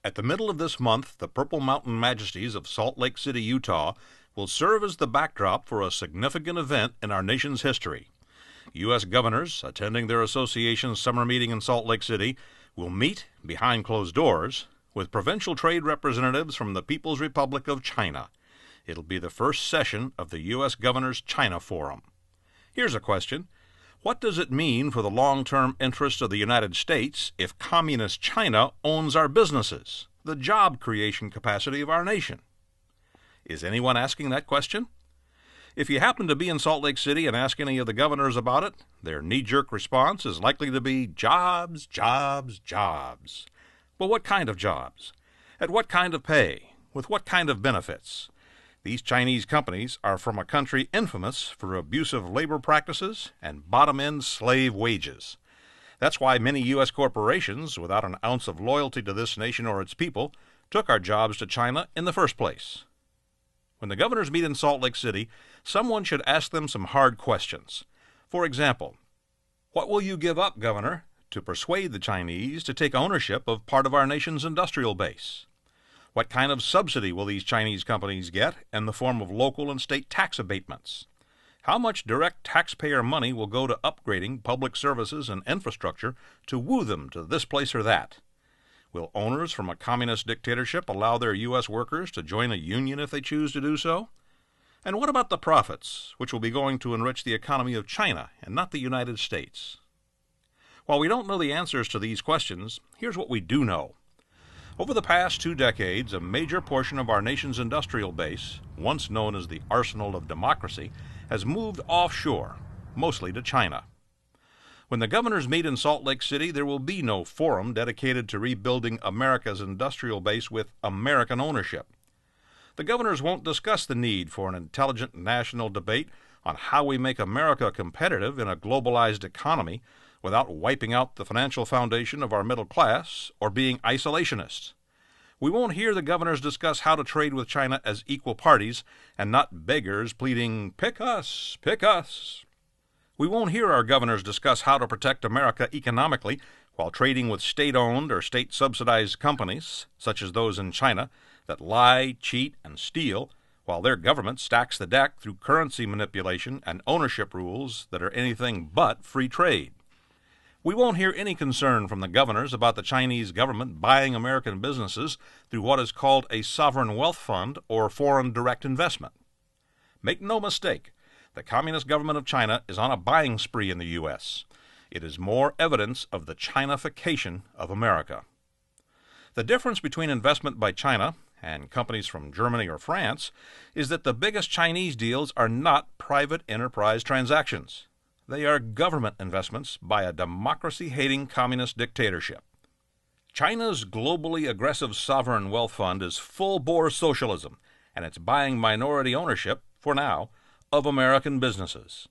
At the middle of this month, the Purple Mountain Majesties of Salt Lake City, Utah, will serve as the backdrop for a significant event in our nation's history. U.S. governors, attending their association's summer meeting in Salt Lake City, will meet, behind closed doors, with provincial trade representatives from the People's Republic of China. It'll be the first session of the U.S. Governors China Forum. Here's a question. What does it mean for the long-term interests of the United States if Communist China owns our businesses, the job creation capacity of our nation? Is anyone asking that question? If you happen to be in Salt Lake City and ask any of the governors about it, their knee-jerk response is likely to be jobs, jobs, jobs. But what kind of jobs? At what kind of pay? With what kind of benefits? These Chinese companies are from a country infamous for abusive labor practices and bottom-end slave wages. That's why many U.S. corporations, without an ounce of loyalty to this nation or its people, took our jobs to China in the first place. When the governors meet in Salt Lake City, someone should ask them some hard questions. For example, what will you give up, Governor, to persuade the Chinese to take ownership of part of our nation's industrial base? What kind of subsidy will these Chinese companies get in the form of local and state tax abatements? How much direct taxpayer money will go to upgrading public services and infrastructure to woo them to this place or that? Will owners from a communist dictatorship allow their U.S. workers to join a union if they choose to do so? And what about the profits, which will be going to enrich the economy of China and not the United States? While we don't know the answers to these questions, here's what we do know. Over the past 2 decades, a major portion of our nation's industrial base, once known as the arsenal of democracy, has moved offshore, mostly to China. When the governors meet in Salt Lake City, there will be no forum dedicated to rebuilding America's industrial base with American ownership. The governors won't discuss the need for an intelligent national debate on how we make America competitive in a globalized economy without wiping out the financial foundation of our middle class or being isolationists. We won't hear the governors discuss how to trade with China as equal parties and not beggars pleading, "Pick us, pick us." We won't hear our governors discuss how to protect America economically while trading with state-owned or state-subsidized companies, such as those in China, that lie, cheat, and steal, while their government stacks the deck through currency manipulation and ownership rules that are anything but free trade. We won't hear any concern from the governors about the Chinese government buying American businesses through what is called a sovereign wealth fund or foreign direct investment. Make no mistake, the Communist government of China is on a buying spree in the U.S. It is more evidence of the Chinification of America. The difference between investment by China and companies from Germany or France is that the biggest Chinese deals are not private enterprise transactions. They are government investments by a democracy-hating communist dictatorship. China's globally aggressive sovereign wealth fund is full-bore socialism, and it's buying minority ownership, for now, of American businesses.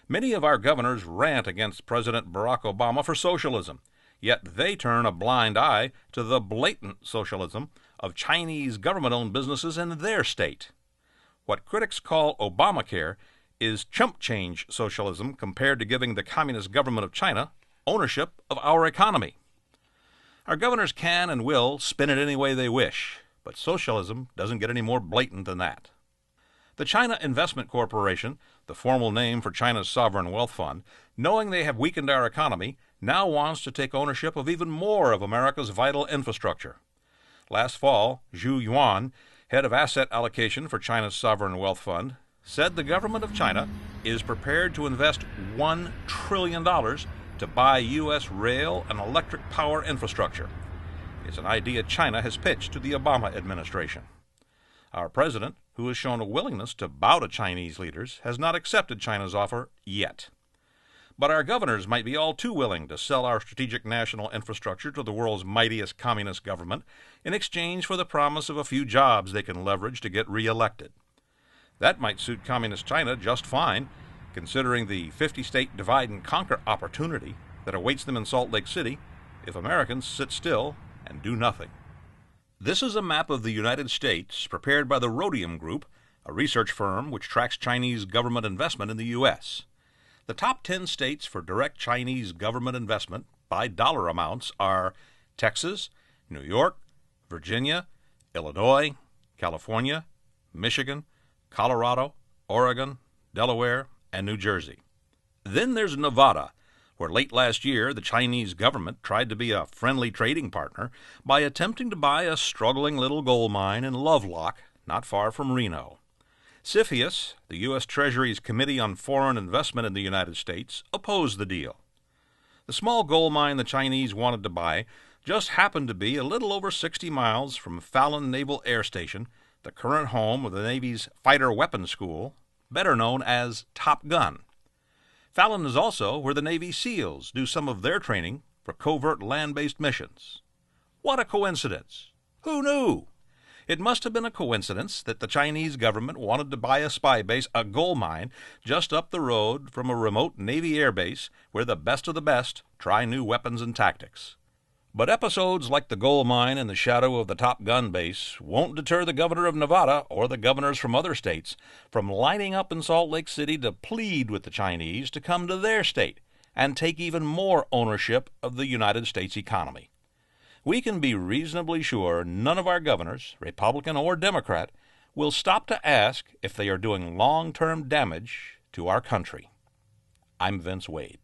Many of our governors rant against President Barack Obama for socialism, yet they turn a blind eye to the blatant socialism of Chinese government-owned businesses in their state. What critics call Obamacare is chump change socialism compared to giving the Communist government of China ownership of our economy. Our governors can and will spin it any way they wish, but socialism doesn't get any more blatant than that. The China Investment Corporation, the formal name for China's sovereign wealth fund, knowing they have weakened our economy, now wants to take ownership of even more of America's vital infrastructure. Last fall, Zhu Yuan, head of asset allocation for China's sovereign wealth fund, said the government of China is prepared to invest $1 trillion to buy U.S. rail and electric power infrastructure. It's an idea China has pitched to the Obama administration. Our president, who has shown a willingness to bow to Chinese leaders, has not accepted China's offer yet. But our governors might be all too willing to sell our strategic national infrastructure to the world's mightiest communist government in exchange for the promise of a few jobs they can leverage to get re-elected. That might suit Communist China just fine, considering the 50-state divide-and-conquer opportunity that awaits them in Salt Lake City if Americans sit still and do nothing. This is a map of the United States prepared by the Rhodium Group, a research firm which tracks Chinese government investment in the U.S. The top 10 states for direct Chinese government investment by dollar amounts are Texas, New York, Virginia, Illinois, California, Michigan, Colorado, Oregon, Delaware, and New Jersey. Then there's Nevada, where late last year the Chinese government tried to be a friendly trading partner by attempting to buy a struggling little gold mine in Lovelock, not far from Reno. CFIUS, the U.S. Treasury's Committee on Foreign Investment in the United States, opposed the deal. The small gold mine the Chinese wanted to buy just happened to be a little over 60 miles from Fallon Naval Air Station, the current home of the Navy's Fighter Weapons School, better known as Top Gun. Fallon is also where the Navy SEALs do some of their training for covert land-based missions. What a coincidence! Who knew? It must have been a coincidence that the Chinese government wanted to buy a spy base, a gold mine, just up the road from a remote Navy air base where the best of the best try new weapons and tactics. But episodes like the gold mine in the shadow of the Top Gun base won't deter the governor of Nevada or the governors from other states from lining up in Salt Lake City to plead with the Chinese to come to their state and take even more ownership of the United States economy. We can be reasonably sure none of our governors, Republican or Democrat, will stop to ask if they are doing long-term damage to our country. I'm Vince Wade.